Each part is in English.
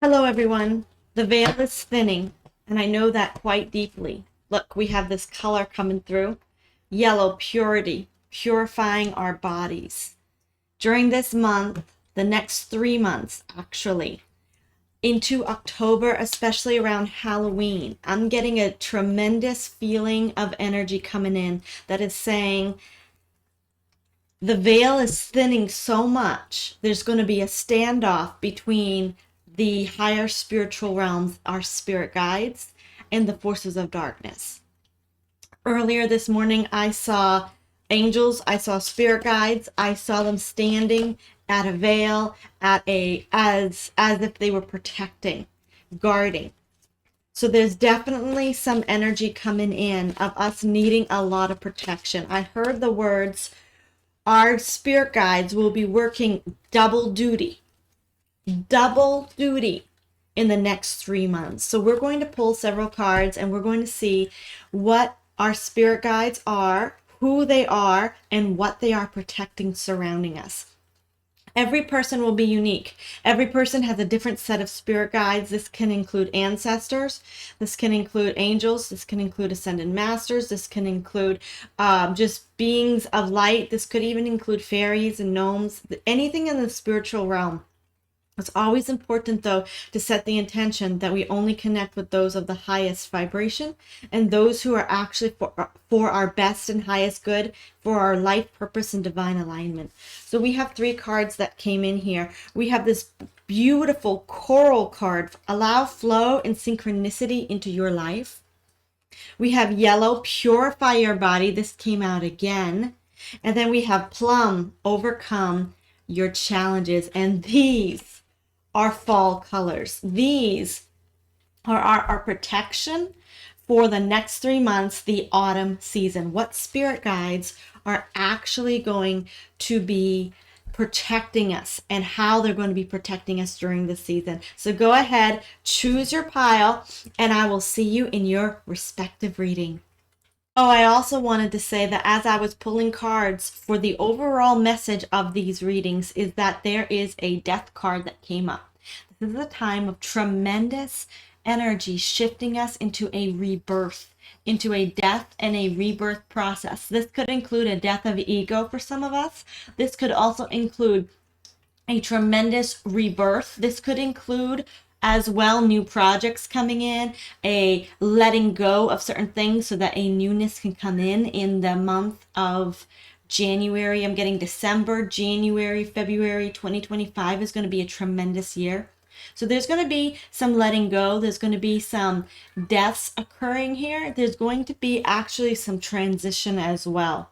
Hello, everyone. The veil is thinning, and I know that quite deeply. Look, we have this color coming through. Yellow, purity, purifying our bodies. During this month, the next 3 months, actually, into October, especially around Halloween, I'm getting a tremendous feeling of energy coming in that is saying the veil is thinning so much, there's going to be a standoff between the higher spiritual realms, our spirit guides, and the forces of darkness. Earlier this morning, I saw angels, I saw spirit guides, I saw them standing at a veil, as if they were protecting, guarding. So there's definitely some energy coming in of us needing a lot of protection. I heard the words, our spirit guides will be working double duty in the next 3 months. So we're going to pull several cards and we're going to see what our spirit guides are, who they are, and what they are protecting surrounding us. Every person will be unique. Every person has a different set of spirit guides. This can include ancestors. This can include angels. This can include ascended masters. This can include just beings of light. This could even include fairies and gnomes. Anything in the spiritual realm. It's always important, though, to set the intention that we only connect with those of the highest vibration and those who are actually for our best and highest good, for our life purpose and divine alignment. So we have 3 cards that came in here. We have this beautiful coral card, allow flow and synchronicity into your life. We have yellow, purify your body. This came out again. And then we have plum, overcome your challenges. And these are fall colors. These are our protection for the next 3 months, the autumn season. What spirit guides are actually going to be protecting us and how they're going to be protecting us during the season. So go ahead, choose your pile, and I will see you in your respective reading. Oh, I also wanted to say that as I was pulling cards for the overall message of these readings is that there is a death card that came up. This is a time of tremendous energy shifting us into a rebirth, into a death and a rebirth process. This could include a death of ego for some of us. This could also include a tremendous rebirth. This could include as well new projects coming in, a letting go of certain things so that a newness can come in the month of January. I'm getting December, January, February 2025 is going to be a tremendous year. So there's going to be some letting go. There's going to be some deaths occurring here. There's going to be actually some transition as well.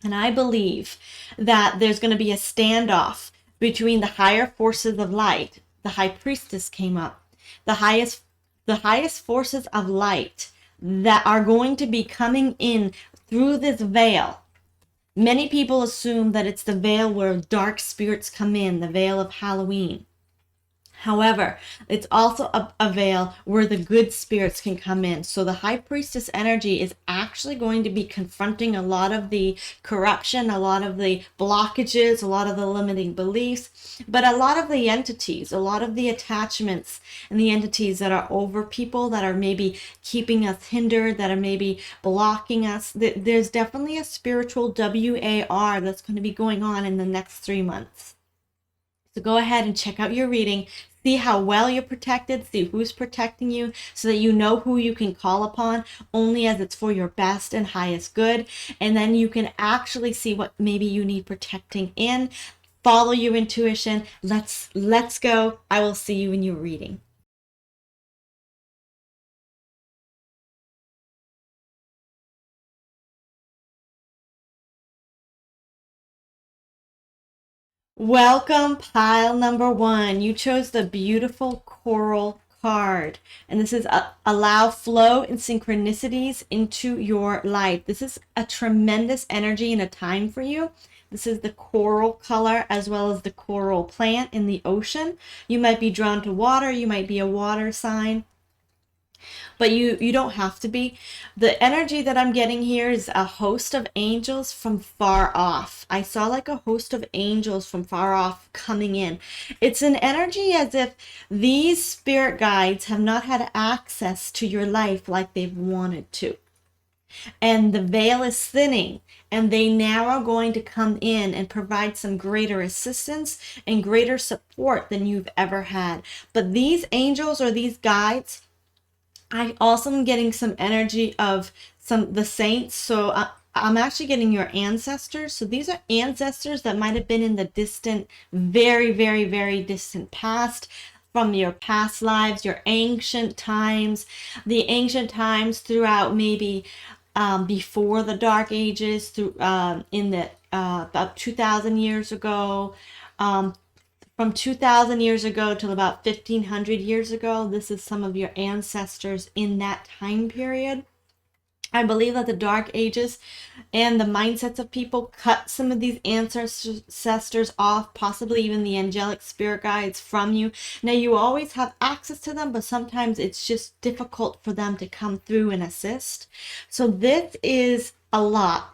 And I believe that there's going to be a standoff between the higher forces of light. The high priestess came up. The highest forces of light that are going to be coming in through this veil. Many people assume that it's the veil where dark spirits come in, the veil of Halloween. However, it's also a veil where the good spirits can come in. So the high priestess energy is actually going to be confronting a lot of the corruption, a lot of the blockages, a lot of the limiting beliefs, but a lot of the entities, a lot of the attachments and the entities that are over people that are maybe keeping us hindered, that are maybe blocking us. There's definitely a spiritual WAR that's going to be going on in the next 3 months. So go ahead and check out your reading, see how well you're protected, see who's protecting you so that you know who you can call upon only as it's for your best and highest good. And then you can actually see what maybe you need protecting in. Follow your intuition. Let's go. I will see you in your reading. Welcome, pile number 1. You chose the beautiful coral card. And this is allow flow and synchronicities into your life. This is a tremendous energy and a time for you. This is the coral color as well as the coral plant in the ocean. You might be drawn to water. You might be a water sign. but you don't have to be. The energy that I'm getting here is a host of angels from far off. I saw like a host of angels from far off coming in. It's an energy as if these spirit guides have not had access to your life like they've wanted to, and the veil is thinning, and they now are going to come in and provide some greater assistance and greater support than you've ever had. But these angels or these guides, I also am getting some energy of the saints. So I'm actually getting your ancestors. So these are ancestors that might have been in the distant, very, very, very distant past, from your past lives, your ancient times, the ancient times throughout maybe before the Dark Ages, through in the about 2,000 years ago. From 2,000 years ago till about 1,500 years ago, this is some of your ancestors in that time period. I believe that the Dark Ages and the mindsets of people cut some of these ancestors off, possibly even the angelic spirit guides from you. Now, you always have access to them, but sometimes it's just difficult for them to come through and assist. So this is a lot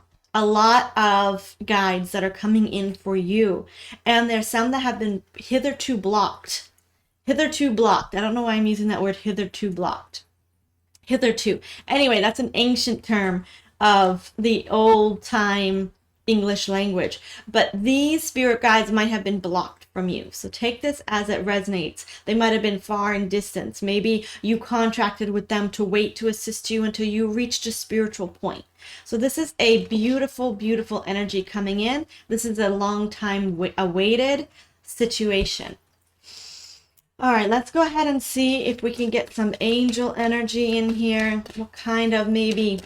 of guides that are coming in for you. And there's some that have been hitherto blocked. Hitherto blocked. I don't know why I'm using that word, hitherto blocked. Hitherto. Anyway, that's an ancient term of the old time English language. But these spirit guides might have been blocked from you. So take this as it resonates. They might have been far in distance. Maybe you contracted with them to wait to assist you until you reached a spiritual point. So this is a beautiful, beautiful energy coming in. This is a long time awaited situation. All right, let's go ahead and see if we can get some angel energy in here. What kind of maybe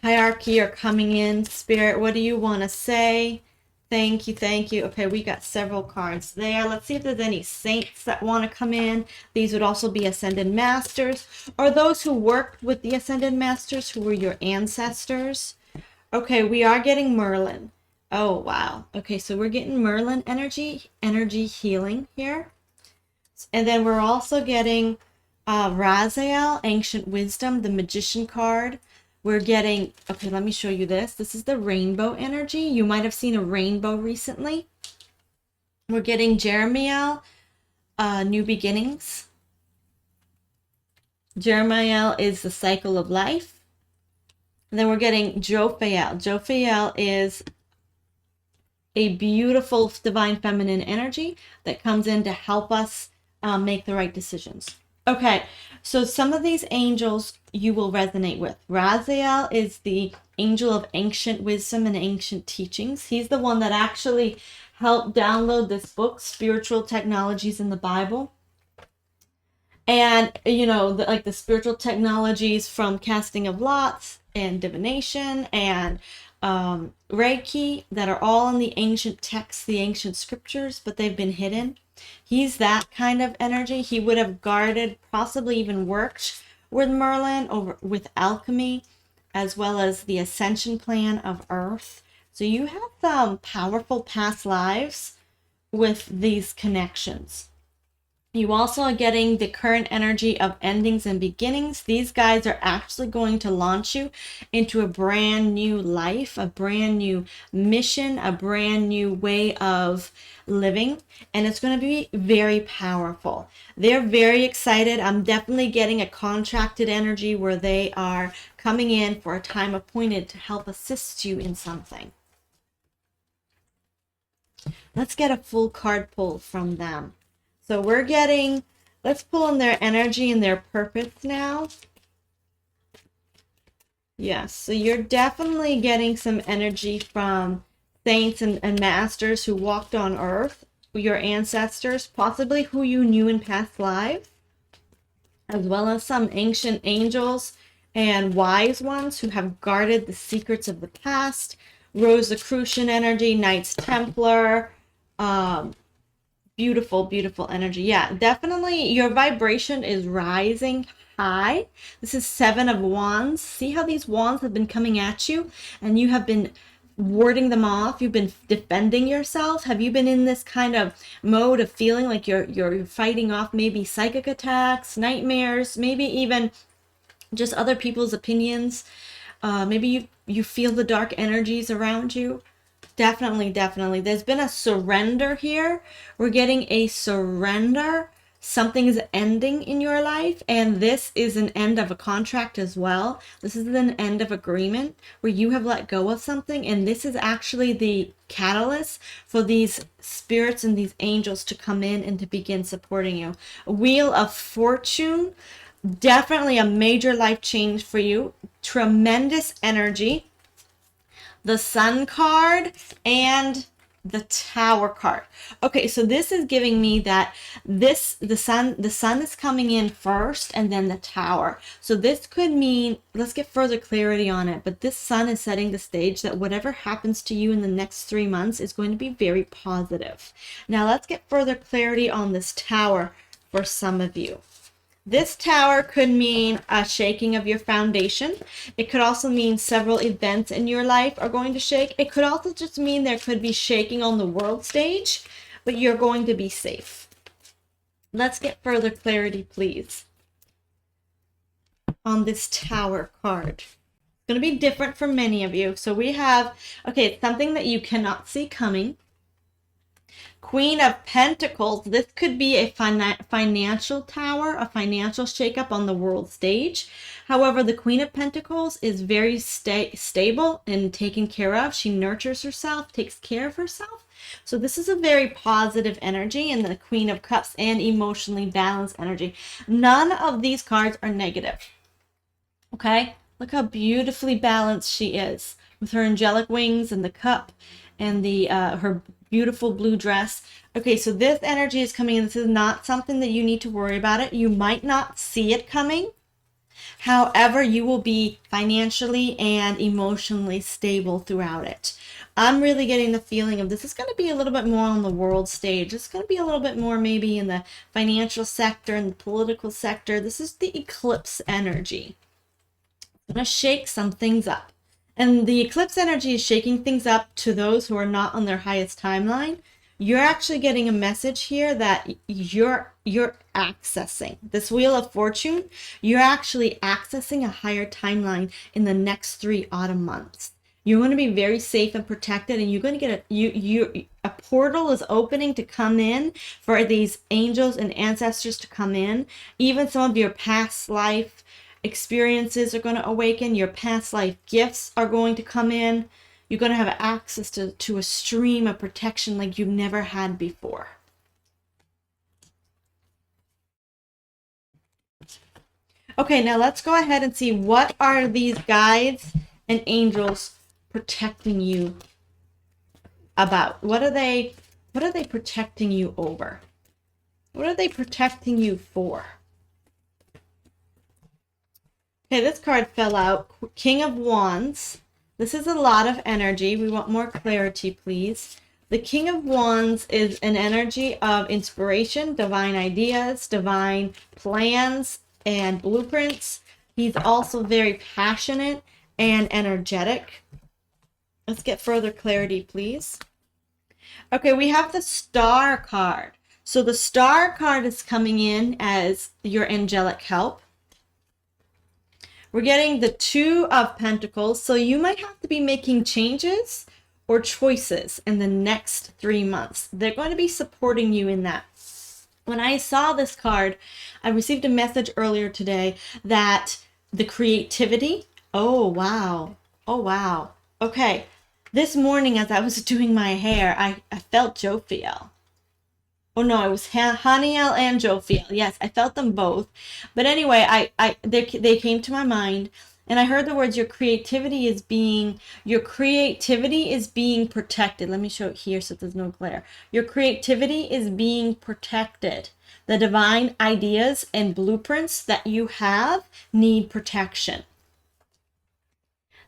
hierarchy are coming in? Spirit, what do you want to say? Thank you, thank you. Okay, we got several cards there. Let's see if there's any saints that want to come in. These would also be ascended masters, or those who worked with the ascended masters who were your ancestors. Okay, we are getting Merlin. Oh, wow. Okay, so we're getting Merlin energy healing here. And then we're also getting Raziel, Ancient Wisdom, the Magician card. We're getting, okay, let me show you this. This is the rainbow energy. You might have seen a rainbow recently. We're getting Jeremiel, New Beginnings. Jeremiel is the cycle of life. And then we're getting Jophiel. Jophiel is a beautiful divine feminine energy that comes in to help us make the right decisions. Okay, so some of these angels you will resonate with. Raziel is the angel of ancient wisdom and ancient teachings. He's the one that actually helped download this book, Spiritual Technologies in the Bible. And, you know, like the spiritual technologies from casting of lots and divination and Reiki that are all in the ancient texts, the ancient scriptures, but they've been hidden. He's that kind of energy. He would have guarded, possibly even worked with Merlin over with alchemy, as well as the ascension plan of Earth. So you have some powerful past lives with these connections. You also are getting the current energy of endings and beginnings. These guys are actually going to launch you into a brand new life, a brand new mission, a brand new way of living, and it's going to be very powerful. They're very excited. I'm definitely getting a contracted energy where they are coming in for a time appointed to help assist you in something. Let's get a full card pull from them. So we're getting, let's pull in their energy and their purpose now. Yes, so you're definitely getting some energy from saints and masters who walked on earth, your ancestors, possibly who you knew in past lives, as well as some ancient angels and wise ones who have guarded the secrets of the past. Rosicrucian energy, Knights Templar, beautiful, beautiful energy. Yeah, definitely your vibration is rising high. This is 7 of Wands. See how these wands have been coming at you and you have been warding them off? You've been defending yourself? Have you been in this kind of mode of feeling like you're fighting off maybe psychic attacks, nightmares, maybe even just other people's opinions? Maybe you feel the dark energies around you. Definitely, definitely. There's been a surrender here. We're getting a surrender. Something is ending in your life, and this is an end of a contract as well. This is an end of agreement where you have let go of something, and this is actually the catalyst for these spirits and these angels to come in and to begin supporting you. Wheel of Fortune, definitely a major life change for you. Tremendous energy. The Sun card and the Tower card. Okay, so this is giving me that the sun is coming in first and then the Tower. So this could mean, let's get further clarity on it, but this Sun is setting the stage that whatever happens to you in the next 3 months is going to be very positive. Now let's get further clarity on this Tower for some of you. This Tower could mean a shaking of your foundation. It could also mean several events in your life are going to shake. It could also just mean there could be shaking on the world stage, but you're going to be safe. Let's get further clarity, please, on this Tower card. It's going to be different for many of you. So we have, okay, it's something that you cannot see coming. Queen of Pentacles, this could be a financial tower, a financial shakeup on the world stage. However, the Queen of Pentacles is very stable and taken care of. She nurtures herself, takes care of herself. So this is a very positive energy, and the Queen of Cups and emotionally balanced energy. None of these cards are negative. Okay? Look how beautifully balanced she is with her angelic wings and the cup and the her beautiful blue dress. Okay, so this energy is coming in. This is not something that you need to worry about it. You might not see it coming. However, you will be financially and emotionally stable throughout it. I'm really getting the feeling of this is going to be a little bit more on the world stage. It's going to be a little bit more maybe in the financial sector and the political sector. This is the eclipse energy. I'm going to shake some things up. And the eclipse energy is shaking things up to those who are not on their highest timeline. You're actually getting a message here that you're accessing this Wheel of Fortune. You're actually accessing a higher timeline in the next 3 autumn months. You're going to be very safe and protected, and you're going to get a portal is opening to come in for these angels and ancestors to come in. Even some of your past life experiences are going to awaken. Your past life gifts are going to come in. You're going to have access to a stream of protection like you've never had before. Okay, now let's go ahead and see what are these guides and angels protecting you about. What are they protecting you over? What are they protecting you for? Okay, this card fell out. King of Wands. This is a lot of energy. We want more clarity, please. The King of Wands is an energy of inspiration, divine ideas, divine plans, and blueprints. He's also very passionate and energetic. Let's get further clarity, please. Okay, we have the Star card. So the Star card is coming in as your angelic help. We're getting the Two of Pentacles, so you might have to be making changes or choices in the next 3 months. They're going to be supporting you in that. When I saw this card, I received a message earlier today that the creativity, oh wow, okay. This morning as I was doing my hair, I felt Jophiel. Oh no, it was Haniel and Jophiel. Yes, I felt them both. But anyway, they came to my mind, and I heard the words, your creativity is being protected. Let me show it here so there's no glare. Your creativity is being protected. The divine ideas and blueprints that you have need protection.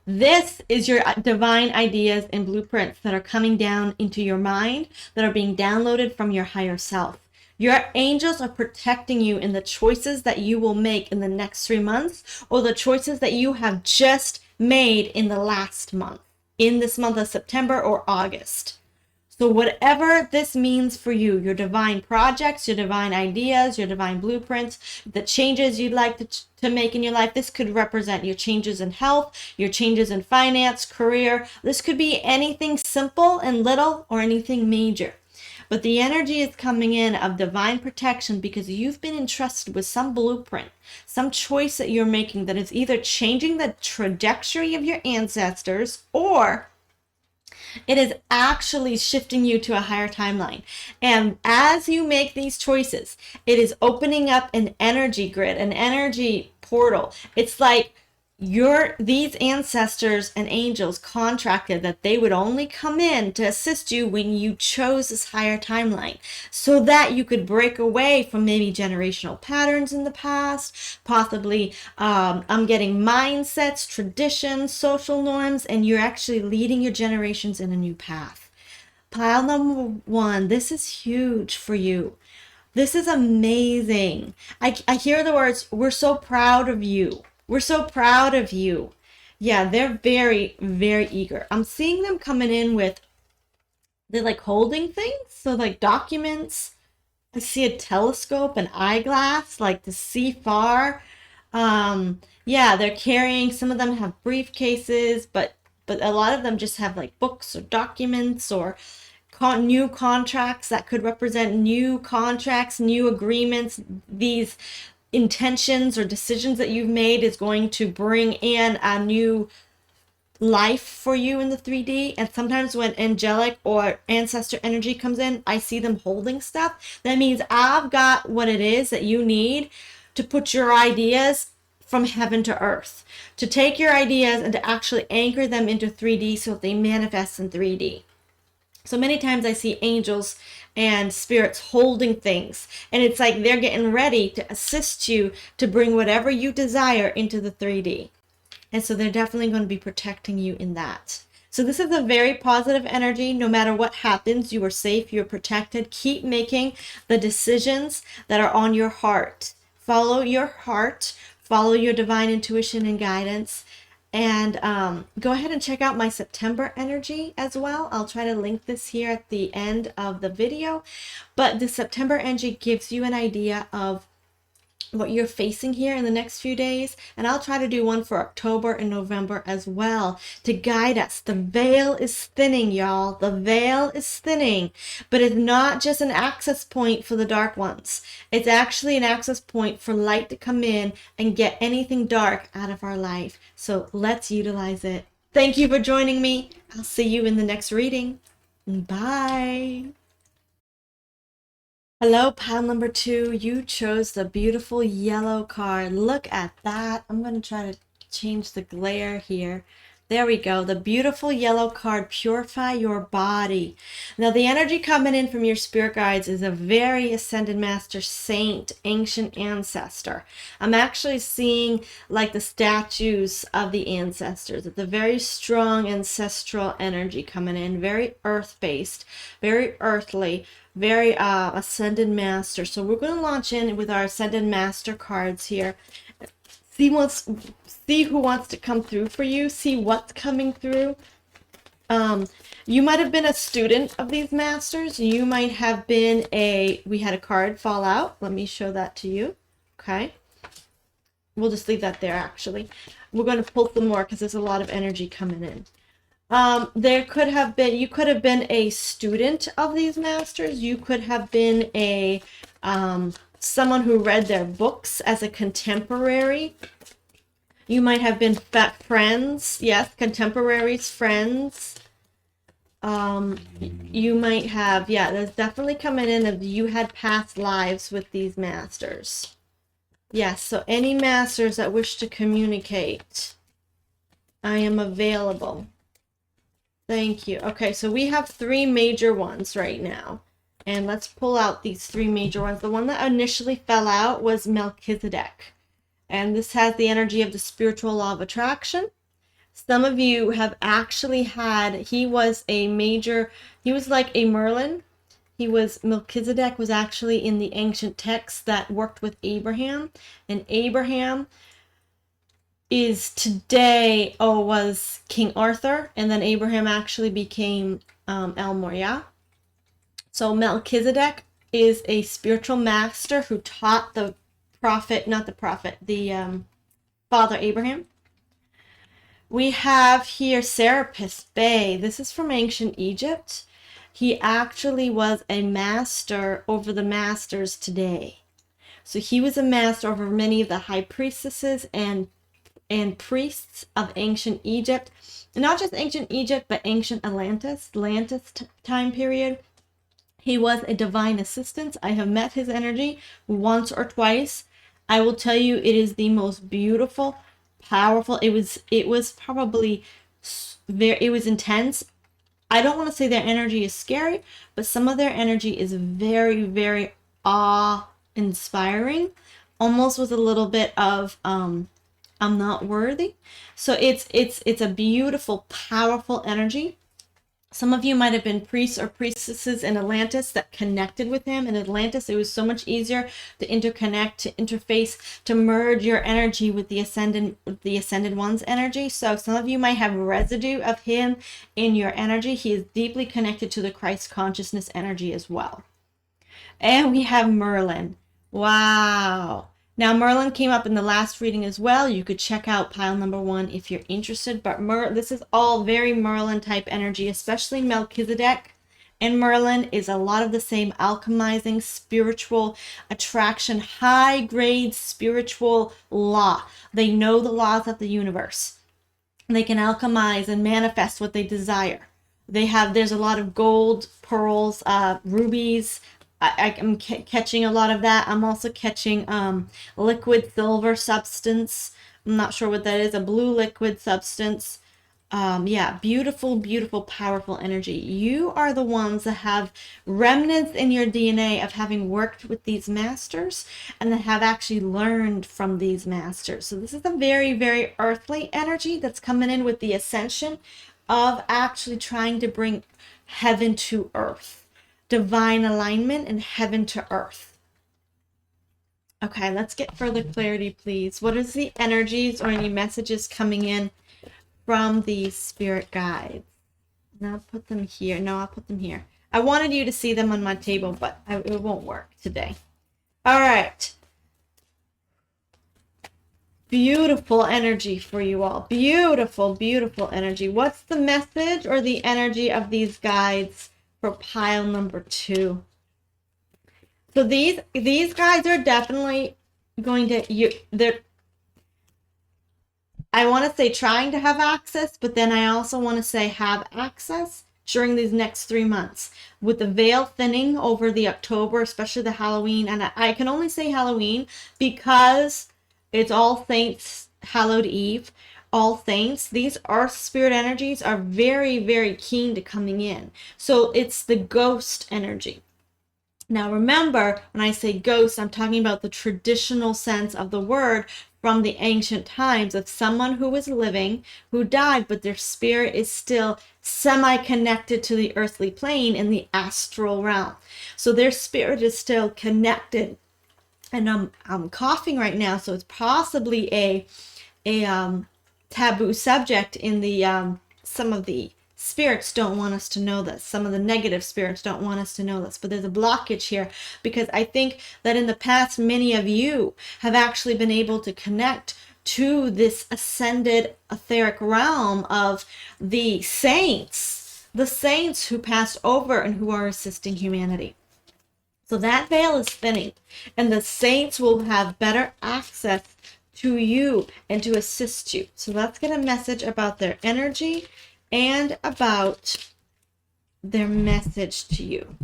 This is your divine ideas and blueprints that are coming down into your mind, that are being downloaded from your higher self. Your angels are protecting you in the choices that you will make in the next 3 months, or the choices that you have just made in the last month. in this month of September or August. So whatever this means for you, your divine projects, your divine ideas, your divine blueprints, the changes you'd like to make in your life, this could represent your changes in health, your changes in finance, career. This could be anything simple and little or anything major. But the energy is coming in of divine protection because you've been entrusted with some blueprint, some choice that you're making that is either changing the trajectory of your ancestors or it is actually shifting you to a higher timeline. And as you make these choices, it is opening up an energy grid, an energy portal. It's like these ancestors and angels contracted that they would only come in to assist you when you chose this higher timeline so that you could break away from maybe generational patterns in the past, possibly I'm getting mindsets, traditions, social norms, and you're actually leading your generations in a new path. Pile number 1, this is huge for you. This is amazing. I hear the words, we're so proud of you. We're so proud of you. Yeah, they're very, very eager. I'm seeing them coming in with, they're like holding things. So like documents. I see a telescope, an eyeglass, like to see far. Yeah, they're carrying, some of them have briefcases, but a lot of them just have like books or documents or new contracts that could represent new contracts, new agreements. These intentions or decisions that you've made is going to bring in a new life for you in the 3D. And sometimes when angelic or ancestor energy comes in, I see them holding stuff. That means I've got what it is that you need to put your ideas from heaven to earth, to take your ideas and to actually anchor them into 3D so that they manifest in 3D. So many times I see angels and spirits holding things, and it's like they're getting ready to assist you to bring whatever you desire into the 3D. And so they're definitely going to be protecting you in that. So this is a very positive energy. No matter what happens, you are safe, you're protected. Keep making the decisions that are on your heart. Follow your heart, follow your divine intuition and guidance. And go ahead and check out my September energy as well. I'll try to link this here at the end of the video. But the September energy gives you an idea of what you're facing here in the next few days. And I'll try to do one for October and November as well to guide us. The veil is thinning, y'all. The veil is thinning. But it's not just an access point for the dark ones. It's actually an access point for light to come in and get anything dark out of our life. So let's utilize it. Thank you for joining me. I'll see you in the next reading. Bye. Hello, pile number 2. You chose the beautiful yellow card. Look at that. I'm going to try to change the glare here. There we go. The beautiful yellow card, purify your body. Now, the energy coming in from your spirit guides is a very ascended master, saint, ancient ancestor. I'm actually seeing like the statues of the ancestors. It's a very strong ancestral energy coming in, very earth-based, very earthly, very ascended master. So we're going to launch in with our ascended master cards here. See who wants to come through for you. See what's coming through. You might have been a student of these masters. You might have been we had a card fall out. Let me show that to you. Okay. We'll just leave that there actually. We're going to pull some more because there's a lot of energy coming in. You could have been a student of these masters. You could have been someone who read their books as a contemporary. You might have been friends. Yes, contemporaries, friends. You might have, yeah, there's definitely coming in of you had past lives with these masters. Yes, so any masters that wish to communicate, I am available. Thank you. Okay, so we have 3 major ones right now. And let's pull out these 3 major ones. The one that initially fell out was Melchizedek. And this has the energy of the spiritual law of attraction. Some of you have actually he was like a Merlin. Melchizedek was actually in the ancient texts that worked with Abraham. And Abraham is today, was King Arthur, and then Abraham actually became El-Morya. So Melchizedek is a spiritual master who taught the prophet, not the prophet, the father Abraham. We have here Serapis Bey. This is from ancient Egypt. He actually was a master over the masters today. So he was a master over many of the high priestesses and priests of ancient Egypt. And not just ancient Egypt, but ancient Atlantis time period. He was a divine assistant. I have met his energy once or twice. I will tell you, it is the most beautiful, powerful. It was probably very, it was intense. I don't want to say their energy is scary, but some of their energy is very, very awe-inspiring, almost with a little bit of I'm not worthy. So it's a beautiful, powerful energy. Some of you might have been priests or priestesses in Atlantis that connected with him. In Atlantis, it was so much easier to interconnect, to interface, to merge your energy with the ascended one's energy. So some of you might have residue of him in your energy. He is deeply connected to the Christ consciousness energy as well. And we have Merlin. Wow. Now, Merlin came up in the last reading as well. You could check out pile number 1 if you're interested. But this is all very Merlin type energy, especially Melchizedek. And Merlin is a lot of the same alchemizing, spiritual attraction, high grade spiritual law. They know the laws of the universe. They can alchemize and manifest what they desire. There's a lot of gold, pearls, rubies. I'm catching a lot of that. I'm also catching liquid silver substance. I'm not sure what that is. A blue liquid substance. Yeah, beautiful, beautiful, powerful energy. You are the ones that have remnants in your DNA of having worked with these masters and that have actually learned from these masters. So this is a very, very earthly energy that's coming in with the ascension of actually trying to bring heaven to earth. Divine alignment and heaven to earth. Okay, let's get further clarity, please. What is the energies or any messages coming in from these spirit guides? And I'll put them here. No, I'll put them here. I wanted you to see them on my table, but it won't work today. All right. Beautiful energy for you all. Beautiful, beautiful energy. What's the message or the energy of these guides for pile number 2? So these guys are definitely going to, they're, I want to say trying to have access, but then I also want to say have access during these next 3 months with the veil thinning over the October, especially the Halloween. And I can only say Halloween because it's All Saints, Hallowed Eve. All Saints, these earth spirit energies are very, very keen to coming in. So it's the ghost energy. Now remember, when I say ghost, I'm talking about the traditional sense of the word from the ancient times of someone who was living, who died, but their spirit is still semi-connected to the earthly plane in the astral realm. So their spirit is still connected. And I'm coughing right now, so it's possibly a taboo subject in the some of the spirits don't want us to know this. Some of the negative spirits don't want us to know this, but there's a blockage here because I think that in the past many of you have actually been able to connect to this ascended etheric realm of the saints who passed over and who are assisting humanity. So that veil is thinning and the saints will have better access to you and to assist you. So let's get a message about their energy and about their message to you.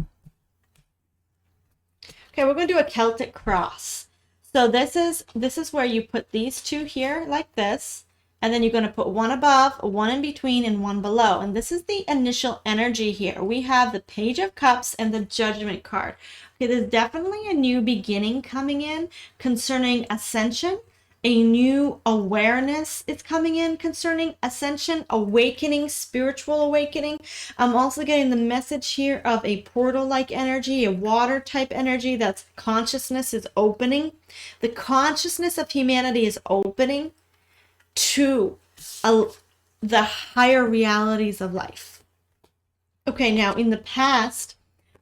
Okay, we're going to do a Celtic cross. So this is where you put these two here like this, and then you're going to put one above, one in between, and one below. And this is the initial energy here. We have the Page of Cups and the Judgment card. Okay, there's definitely a new beginning coming in concerning ascension. A new awareness is coming in concerning ascension, awakening, spiritual awakening. I'm also getting the message here of a portal-like energy, a water-type energy that's consciousness is opening. The consciousness of humanity is opening. to the higher realities of life. Okay, now in the past,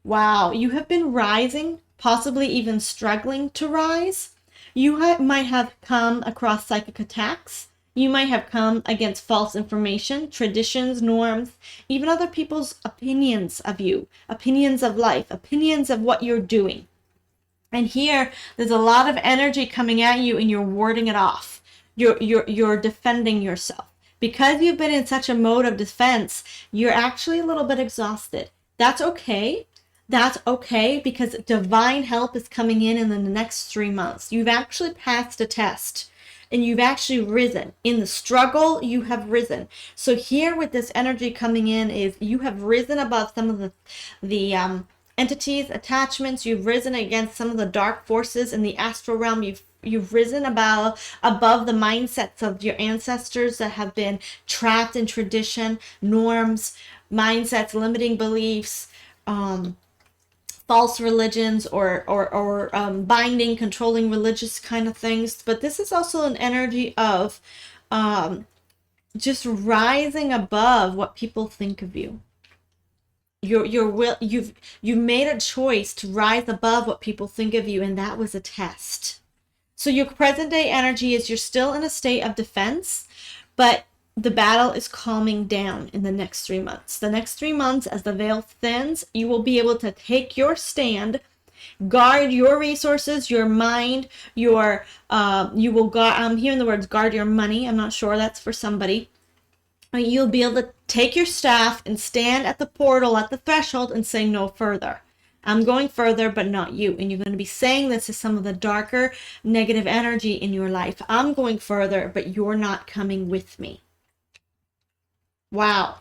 wow, you have been rising, possibly even struggling to rise. You might have come across psychic attacks. You might have come against false information, traditions, norms, even other people's opinions of you, opinions of life, opinions of what you're doing. And here, there's a lot of energy coming at you and you're warding it off. You're defending yourself. Because you've been in such a mode of defense, you're actually a little bit exhausted. That's okay. That's okay, because divine help is coming in the next 3 months. You've actually passed a test and you've actually risen. In the struggle, you have risen. So here with this energy coming in is you have risen above some of the entities, attachments. You've risen against some of the dark forces in the astral realm. You've risen above the mindsets of your ancestors that have been trapped in tradition, norms, mindsets, limiting beliefs, false religions, or binding, controlling religious kind of things. But this is also an energy of just rising above what people think of you. You've made a choice to rise above what people think of you, and that was a test. So your present day energy is you're still in a state of defense, but the battle is calming down in the next 3 months. The next 3 months, as the veil thins, you will be able to take your stand, guard your resources, your mind, you will guard, I'm hearing the words guard your money. I'm not sure, that's for somebody. You'll be able to take your staff and stand at the portal, at the threshold, and say no further. I'm going further, but not you. And you're going to be saying this to some of the darker negative energy in your life. I'm going further, but you're not coming with me. Wow.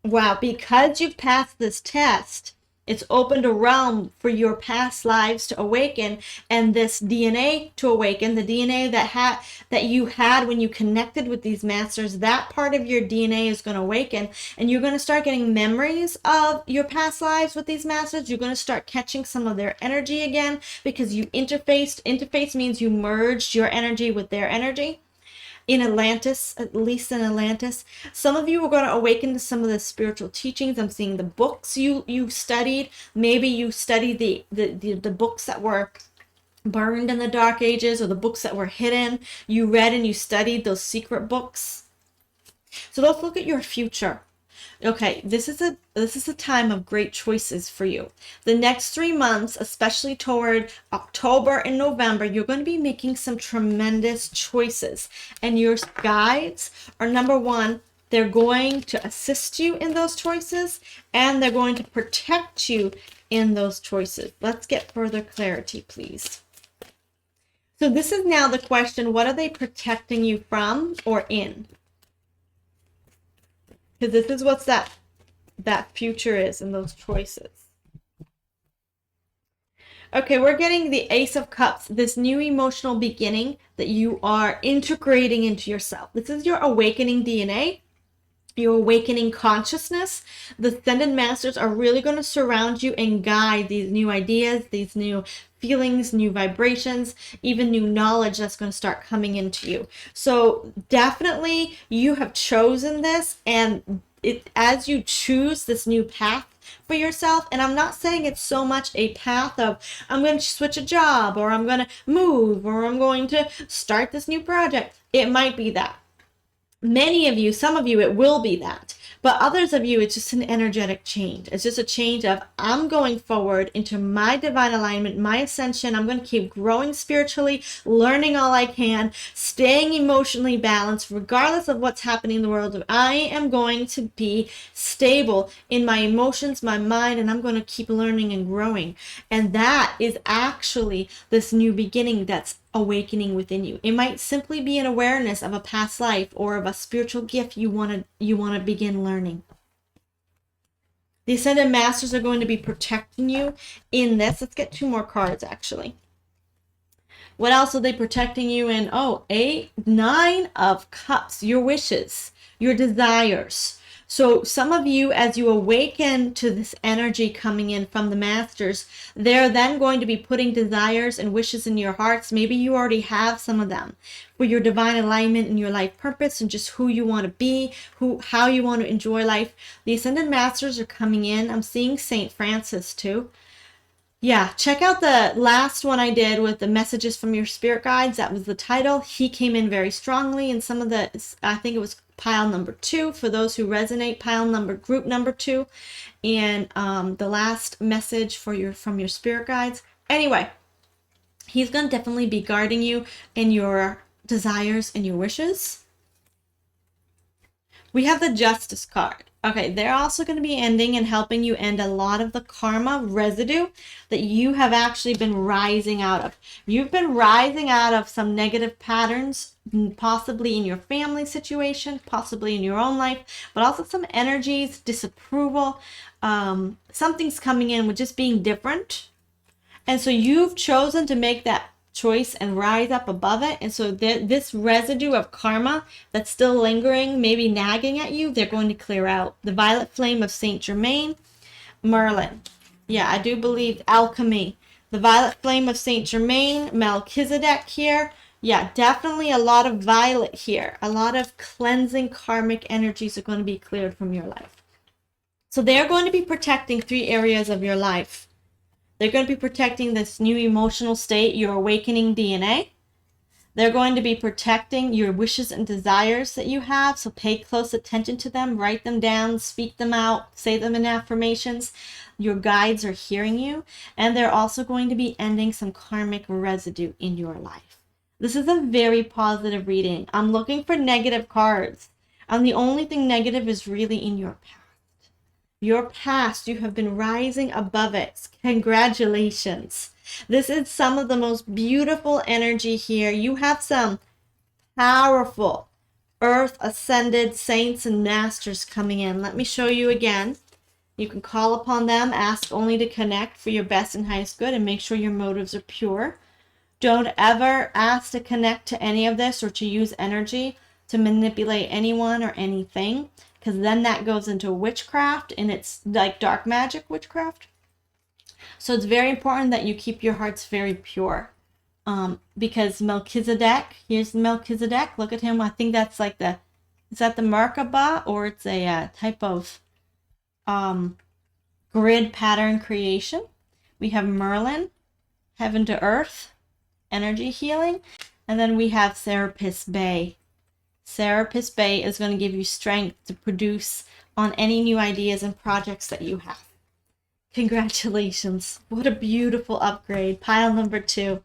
Wow. Because you've passed this test, it's opened a realm for your past lives to awaken, and this DNA to awaken, the DNA that you had when you connected with these masters. That part of your DNA is going to awaken, and you're going to start getting memories of your past lives with these masters. You're going to start catching some of their energy again, because you interfaced. Interface means you merged your energy with their energy. In Atlantis, at least in Atlantis, some of you are going to awaken to some of the spiritual teachings. I'm seeing the books you studied. Maybe you studied the books that were burned in the Dark Ages, or the books that were hidden. You read and you studied those secret books. So let's look at your future. Okay, this is a time of great choices for you. The next 3 months, especially toward October and November, you're going to be making some tremendous choices. And your guides are, number one, they're going to assist you in those choices, and they're going to protect you in those choices. Let's get further clarity, please. So this is now the question, what are they protecting you from or in? Because this is what that future is in those choices. Okay, we're getting the Ace of Cups, this new emotional beginning that you are integrating into yourself. This is your awakening DNA, your awakening consciousness. The Ascended Masters are really going to surround you and guide these new ideas, these new feelings, new vibrations, even new knowledge that's going to start coming into you. So definitely you have chosen this, and as you choose this new path for yourself, and I'm not saying it's so much a path of I'm going to switch a job, or I'm going to move, or I'm going to start this new project. It might be that. Many of you, some of you, it will be that. But others of you, it's just an energetic change. It's just a change of I'm going forward into my divine alignment, my ascension. I'm going to keep growing spiritually, learning all I can, staying emotionally balanced, regardless of what's happening in the world. I am going to be stable in my emotions, my mind, and I'm going to keep learning and growing. And that is actually this new beginning that's awakening within you. It might simply be an awareness of a past life or of a spiritual gift you want to begin learning. The Ascended Masters are going to be protecting you in this. Let's get 2 more cards, actually. What else are they protecting you in? Oh, 9 of Cups, your wishes, your desires. So some of you, as you awaken to this energy coming in from the masters, they're then going to be putting desires and wishes in your hearts. Maybe you already have some of them for your divine alignment and your life purpose and just who you want to be, how you want to enjoy life. The ascended masters are coming in. I'm seeing Saint Francis too. Yeah, check out the last one I did with the messages from your spirit guides. That was the title. He came in very strongly, and some of the, I think it was pile number 2 for those who resonate, group number 2, and the last message for from your spirit guides. Anyway, he's going to definitely be guarding you in your desires and your wishes. We have the Justice card. Okay, they're also going to be ending and helping you end a lot of the karma residue that you have actually been rising out of. You've been rising out of some negative patterns, possibly in your family situation, possibly in your own life, but also some energies, disapproval. Something's coming in with just being different. And so you've chosen to make that choice and rise up above it. And so this residue of karma that's still lingering, maybe nagging at you, they're going to clear out. The violet flame of Saint Germain, Merlin. Yeah, I do believe alchemy. The violet flame of Saint Germain, Melchizedek here. Yeah, definitely a lot of violet here. A lot of cleansing karmic energies are going to be cleared from your life. So they're going to be protecting 3 areas of your life. They're going to be protecting this new emotional state, your awakening DNA. They're going to be protecting your wishes and desires that you have. So pay close attention to them, write them down, speak them out, say them in affirmations. Your guides are hearing you. And they're also going to be ending some karmic residue in your life. This is a very positive reading. I'm looking for negative cards. And the only thing negative is really in your past. Your past, you have been rising above it. Congratulations. This is some of the most beautiful energy here. You have some powerful earth ascended saints and masters coming in. Let me show you again. You can call upon them, ask only to connect for your best and highest good, and make sure your motives are pure. Don't ever ask to connect to any of this or to use energy to manipulate anyone or anything, because then that goes into witchcraft, and it's like dark magic witchcraft. So it's very important that you keep your hearts very pure, because Melchizedek, here's Melchizedek, look at him. I think that's like is that the Merkaba, or it's a type of grid pattern creation. We have Merlin, heaven to earth, energy healing, and then we have Serapis Bay. Serapis Bay is going to give you strength to produce on any new ideas and projects that you have. Congratulations. What a beautiful upgrade. Pile number 2.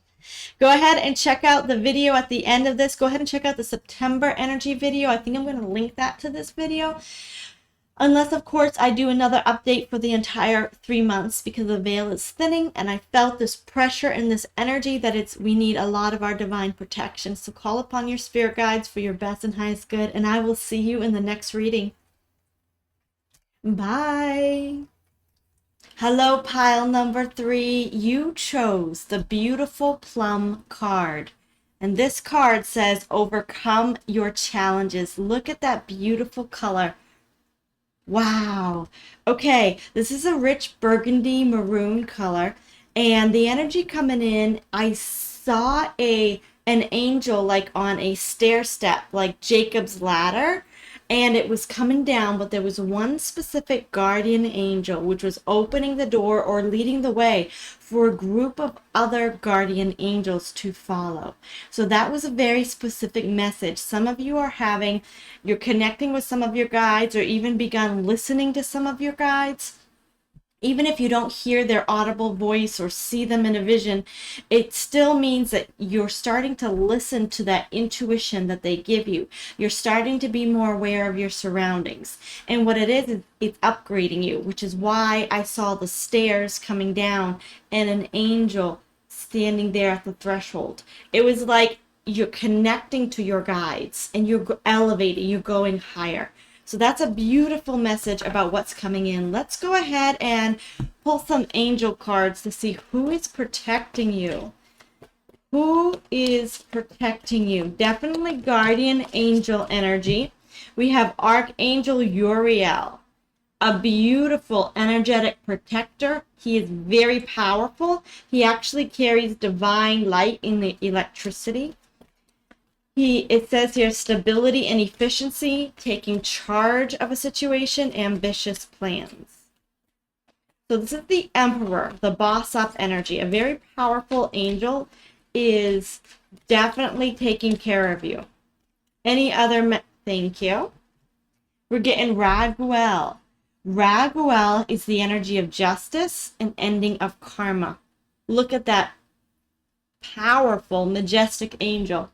Go ahead and check out the video at the end of this. Go ahead and check out the September energy video. I think I'm going to link that to this video. Unless, of course, I do another update for the entire 3 months, because the veil is thinning and I felt this pressure and this energy that we need a lot of our divine protection. So call upon your spirit guides for your best and highest good, and I will see you in the next reading. Bye. Hello, pile number 3. You chose the beautiful plum card. And this card says, overcome your challenges. Look at that beautiful color. Wow. Okay, this is a rich burgundy maroon color, and the energy coming in, I saw an angel like on a stair step, like Jacob's ladder, and it was coming down, but there was one specific guardian angel which was opening the door or leading the way for a group of other guardian angels to follow. So that was a very specific message. Some of you you're connecting with some of your guides, or even begun listening to some of your guides. Even if you don't hear their audible voice or see them in a vision, it still means that you're starting to listen to that intuition that they give you. You're starting to be more aware of your surroundings. And what it is it's upgrading you, which is why I saw the stairs coming down and an angel standing there at the threshold. It was like you're connecting to your guides and you're elevating, you're going higher. So that's a beautiful message about what's coming in. Let's go ahead and pull some angel cards to see who is protecting you. Who is protecting you? Definitely guardian angel energy. We have Archangel Uriel, a beautiful energetic protector. He is very powerful. He actually carries divine light in the electricity. It says here stability and efficiency, taking charge of a situation, ambitious plans. So this is the Emperor, the boss up energy. A very powerful angel is definitely taking care of you. Any other? Thank you. We're getting Raguel. Raguel is the energy of justice and ending of karma. Look at that powerful, majestic angel.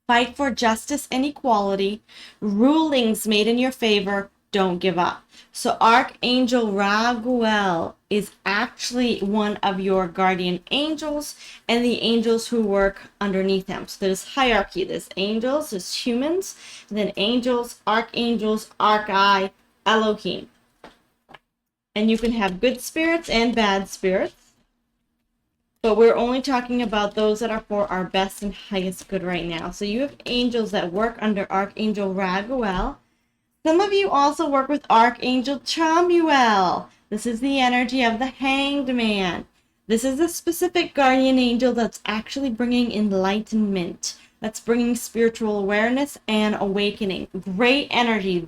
Fight for justice and equality. Rulings made in your favor. Don't give up. So Archangel Raguel is actually one of your guardian angels and the angels who work underneath him. So there's hierarchy. There's angels, there's humans, and then angels, archangels, archi, Elohim. And you can have good spirits and bad spirits. But we're only talking about those that are for our best and highest good right now. So you have angels that work under Archangel Raguel. Some of you also work with Archangel Chamuel. This is the energy of the Hanged Man. This is a specific guardian angel that's actually bringing enlightenment. That's bringing spiritual awareness and awakening. Great energy.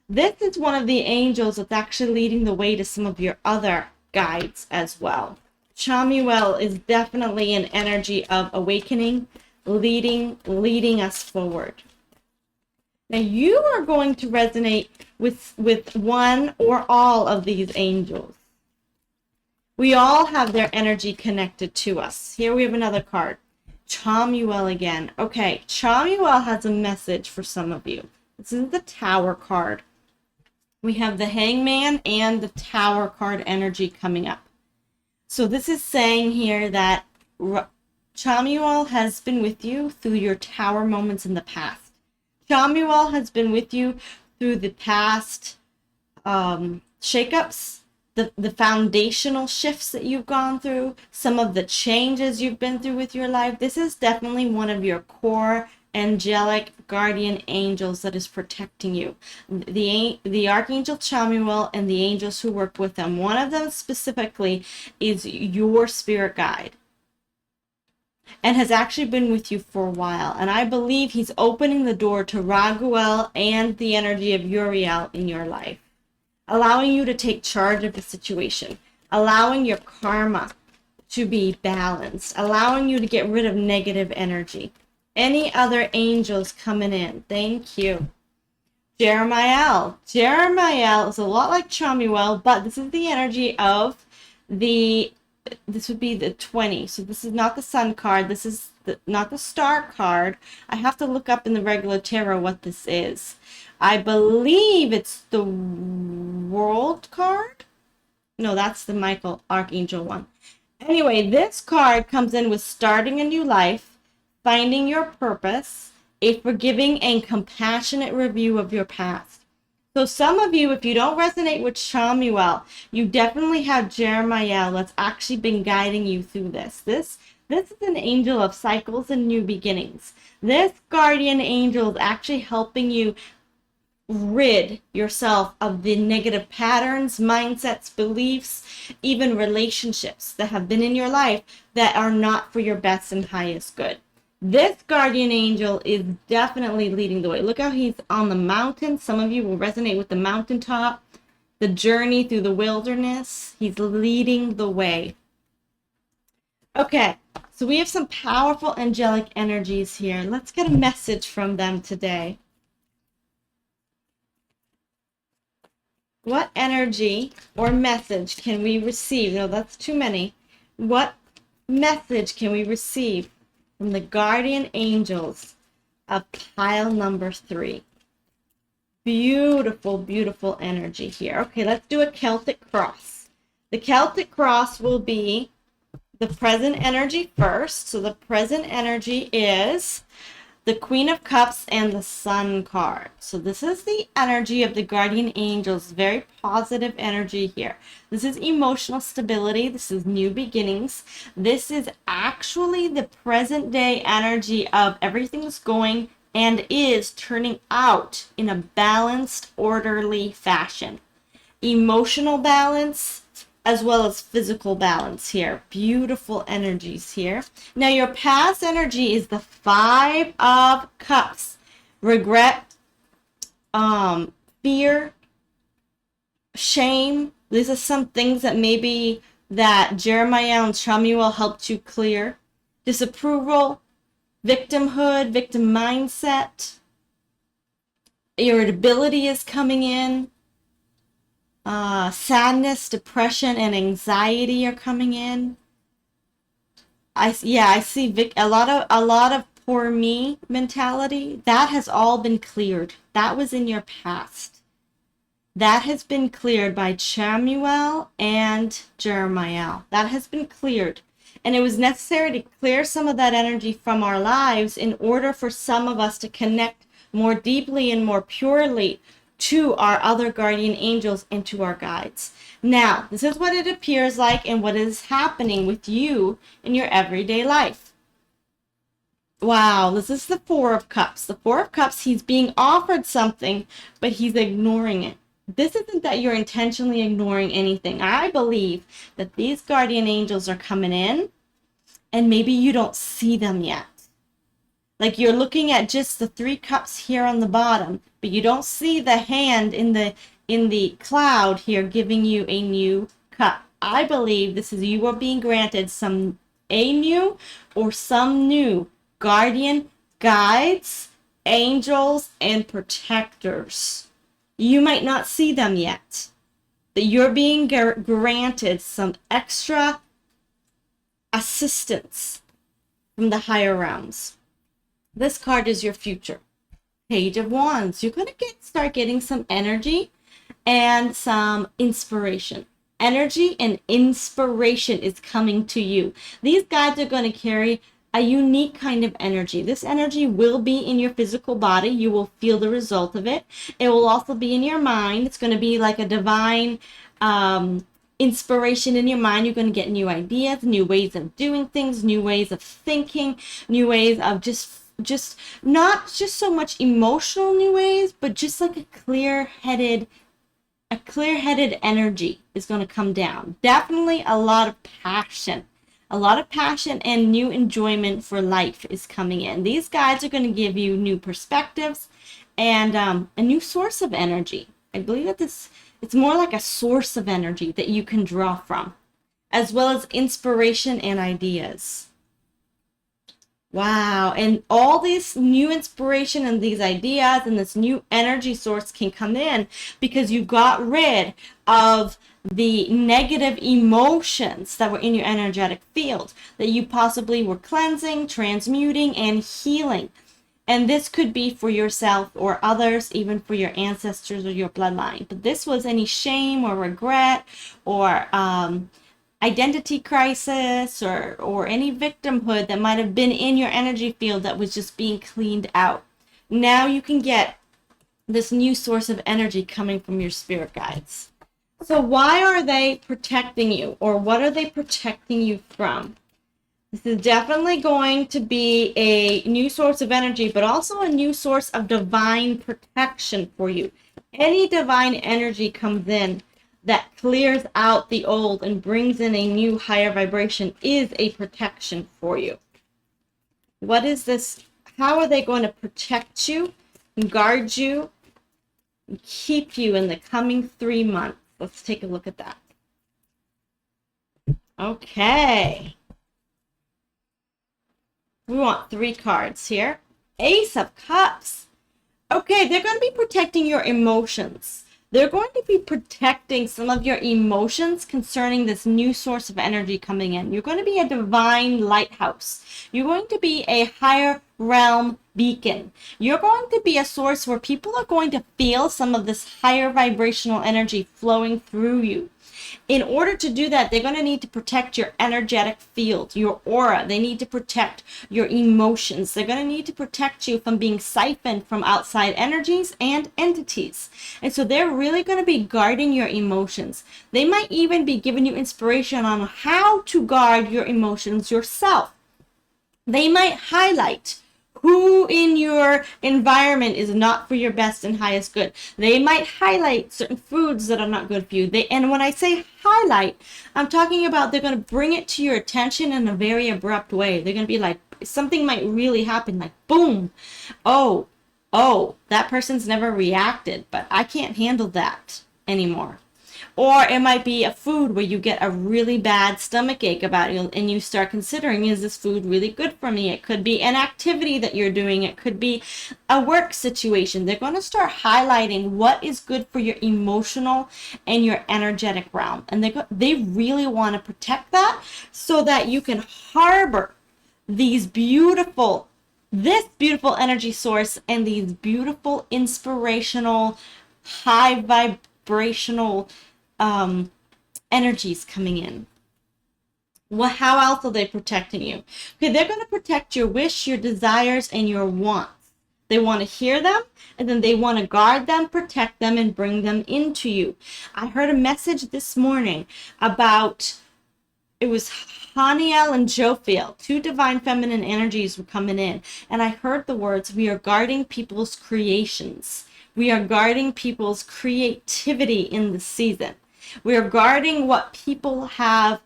This is one of the angels that's actually leading the way to some of your other guides as well. Chamuel is definitely an energy of awakening, leading us forward. Now you are going to resonate with one or all of these angels. We all have their energy connected to us. Here we have another card. Chamuel again. Okay, Chamuel has a message for some of you. This is the Tower card. We have the Hangman and the Tower card energy coming up. So this is saying here that Chamuel has been with you through your Tower moments in the past. Chamuel has been with you through the past shakeups, the foundational shifts that you've gone through, some of the changes you've been through with your life. This is definitely one of your core angelic guardian angels that is protecting you. The Archangel Chamuel and the angels who work with them. One of them specifically is your spirit guide and has actually been with you for a while. And I believe he's opening the door to Raguel and the energy of Uriel in your life, allowing you to take charge of the situation, allowing your karma to be balanced, allowing you to get rid of negative energy. Any other angels coming in? Thank you. Jeremiah. Jeremiah is a lot like Chamuel, but this is the energy of this would be the 20. So this is not the sun card. This is not the star card. I have to look up in the regular tarot what this is. I believe it's the world card. No, that's the Michael Archangel one. Anyway, this card comes in with starting a new life, finding your purpose, a forgiving and compassionate review of your past. So some of you, if you don't resonate with Chamuel, you definitely have Jeremiah that's actually been guiding you through this. This is an angel of cycles and new beginnings. This guardian angel is actually helping you rid yourself of the negative patterns, mindsets, beliefs, even relationships that have been in your life that are not for your best and highest good. This guardian angel is definitely leading the way. Look how he's on the mountain. Some of you will resonate with the mountaintop, the journey through the wilderness. He's leading the way. Okay, so we have some powerful angelic energies here. Let's get a message from them today. What energy or message can we receive? No, that's too many. What message can we receive from the guardian angels of pile number 3? Beautiful, beautiful energy here. Okay, let's do a Celtic cross. The Celtic cross will be the present energy first. So the present energy is the Queen of Cups and the Sun card. So this is the energy of the guardian angels. Very positive energy here. This is emotional stability. This is new beginnings. This is actually the present day energy of everything's going and is turning out in a balanced, orderly fashion. Emotional balance as well as physical balance here. Beautiful energies here. Now your past energy is the 5 of Cups. Regret, fear, shame. These are some things that maybe that Jeremiah and Samuel helped you clear. Disapproval, victimhood, victim mindset. Irritability is coming in. Sadness, depression, and anxiety are coming in. I see a lot of poor me mentality. That has all been cleared. That was in your past. That has been cleared by Samuel and Jeremiah. That has been cleared. And it was necessary to clear some of that energy from our lives in order for some of us to connect more deeply and more purely to our other guardian angels and to our guides. Now, this is what it appears like and what is happening with you in your everyday life. Wow, this is the 4 of Cups. The 4 of Cups, he's being offered something, but he's ignoring it. This isn't that you're intentionally ignoring anything. I believe that these guardian angels are coming in and maybe you don't see them yet. Like you're looking at just the 3 cups here on the bottom, but you don't see the hand in the cloud here giving you a new cup. I believe this is you are being granted a new guardian, guides, angels, and protectors. You might not see them yet, but you're being granted some extra assistance from the higher realms. This card is your future. Page of Wands. You're going to start getting some energy and some inspiration. Energy and inspiration is coming to you. These guides are going to carry a unique kind of energy. This energy will be in your physical body. You will feel the result of it. It will also be in your mind. It's going to be like a divine inspiration in your mind. You're going to get new ideas, new ways of doing things, new ways of thinking, new ways of just not just so much emotional new ways, but just like a clear-headed energy is going to come down. Definitely a lot of passion. A lot of passion and new enjoyment for life is coming in. These guides are going to give you new perspectives and a new source of energy. I believe that it's more like a source of energy that you can draw from, as well as inspiration and ideas. Wow, and all this new inspiration and these ideas and this new energy source can come in because you got rid of the negative emotions that were in your energetic field that you possibly were cleansing, transmuting, and healing. And this could be for yourself or others, even for your ancestors or your bloodline. But this was any shame or regret or identity crisis or any victimhood that might have been in your energy field that was just being cleaned out. Now you can get this new source of energy coming from your spirit guides. So why are they protecting you, or what are they protecting you from? This is definitely going to be a new source of energy, but also a new source of divine protection for you. Any divine energy comes in that clears out the old and brings in a new higher vibration is a protection for you. What is this? How are they going to protect you, guard you, and keep you in the coming 3 months? Let's take a look at that. Okay. We want 3 cards here. Ace of Cups. Okay, they're going to be protecting your emotions. They're going to be protecting some of your emotions concerning this new source of energy coming in. You're going to be a divine lighthouse. You're going to be a higher realm beacon. You're going to be a source where people are going to feel some of this higher vibrational energy flowing through you. In order to do that, they're going to need to protect your energetic field, your aura. They need to protect your emotions. They're going to need to protect you from being siphoned from outside energies and entities. And so they're really going to be guarding your emotions. They might even be giving you inspiration on how to guard your emotions yourself. They might highlight Who in your environment is not for your best and highest good? They might highlight certain foods that are not good for you. And when I say highlight, I'm talking about they're going to bring it to your attention in a very abrupt way. They're going to be like, something might really happen, like boom, oh, that person's never reacted, but I can't handle that anymore. Or it might be a food where you get a really bad stomach ache about it and you start considering, is this food really good for me? It could be an activity that you're doing. It could be a work situation. They're going to start highlighting what is good for your emotional and your energetic realm. And they really want to protect that so that you can harbor this beautiful energy source and these beautiful, inspirational, high vibrational energies coming in. Well, how else are they protecting you? Okay, they're going to protect your wish, your desires, and your wants. They want to hear them, and then they want to guard them, protect them, and bring them into you. I heard a message this morning about, it was Haniel and Jophiel, two divine feminine energies were coming in, and I heard the words, we are guarding people's creations. We are guarding people's creativity in the season. We are guarding what people have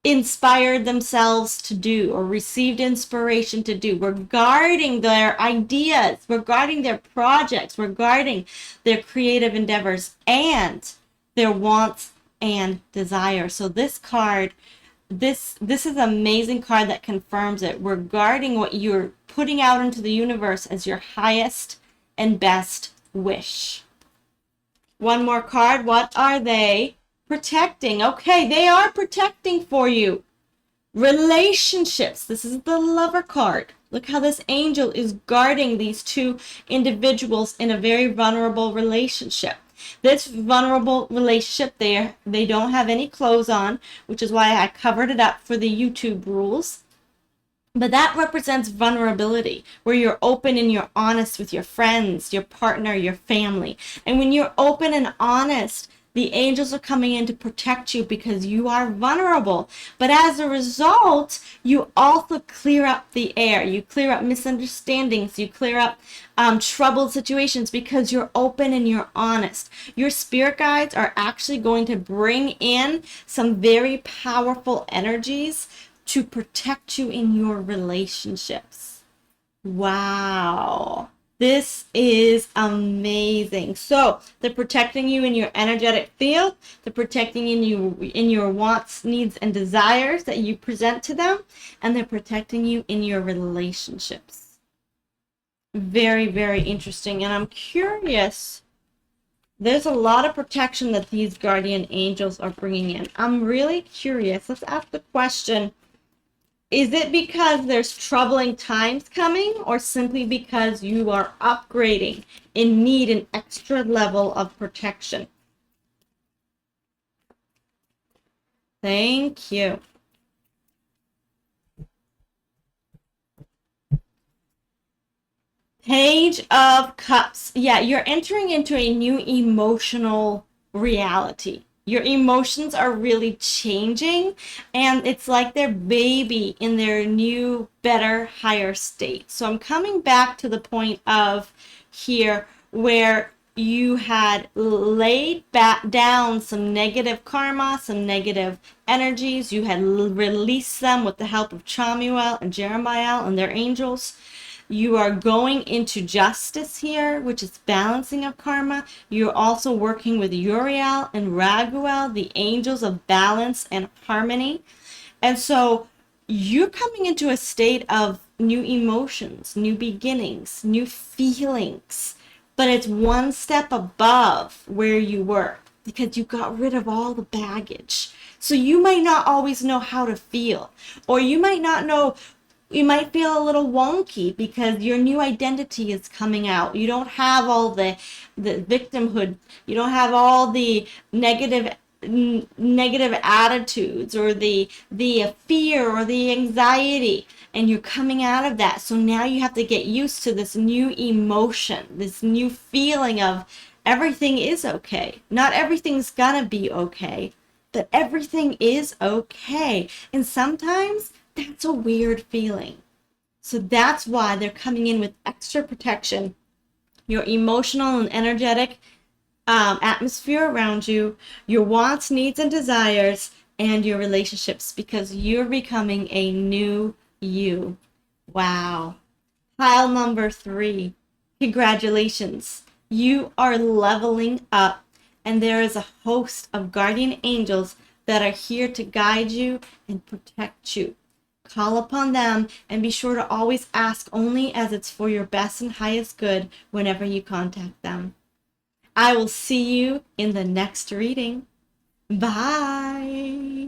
inspired themselves to do or received inspiration to do. We're guarding their ideas. We're guarding their projects. We're guarding their creative endeavors and their wants and desires. So this card, this is an amazing card that confirms it. We're guarding what you're putting out into the universe as your highest and best wish. One more card. What are they protecting? Okay, they are protecting for you. Relationships. This is the Lover card. Look how this angel is guarding these two individuals in a very vulnerable relationship. This vulnerable relationship, they don't have any clothes on, which is why I covered it up for the YouTube rules. But that represents vulnerability, where you're open and you're honest with your friends, your partner, your family. And when you're open and honest, the angels are coming in to protect you because you are vulnerable. But as a result, you also clear up the air. You clear up misunderstandings. You clear up troubled situations because you're open and you're honest. Your spirit guides are actually going to bring in some very powerful energies to protect you in your relationships. Wow. This is amazing. So they're protecting you in your energetic field. They're protecting you in your wants, needs, and desires that you present to them. And they're protecting you in your relationships. Very, very interesting. And I'm curious. There's a lot of protection that these guardian angels are bringing in. I'm really curious. Let's ask the question. Is it because there's troubling times coming, or simply because you are upgrading and need an extra level of protection? Thank you. Page of Cups. Yeah, you're entering into a new emotional reality. Your emotions are really changing, and it's like their baby in their new, better, higher state. So I'm coming back to the point of here where you had laid back down some negative karma, some negative energies. You had released them with the help of Chamuel and Jeremiah and their angels. You are going into justice here, which is balancing of karma. You're also working with Uriel and Raguel, the angels of balance and harmony. And so you're coming into a state of new emotions, new beginnings, new feelings. But it's one step above where you were because you got rid of all the baggage. So you might not always know how to feel, or you might not know. You might feel a little wonky because your new identity is coming out. You don't have all the victimhood. You don't have all the negative attitudes or the fear or the anxiety, and you're coming out of that. So now you have to get used to this new emotion, this new feeling of everything is okay. Not everything's gonna be okay, but everything is okay. And sometimes that's a weird feeling. So that's why they're coming in with extra protection. Your emotional and energetic atmosphere around you, your wants, needs, and desires, and your relationships, because you're becoming a new you. Wow. Pile number 3. Congratulations. You are leveling up, and there is a host of guardian angels that are here to guide you and protect you. Call upon them and be sure to always ask only as it's for your best and highest good whenever you contact them. I will see you in the next reading. Bye.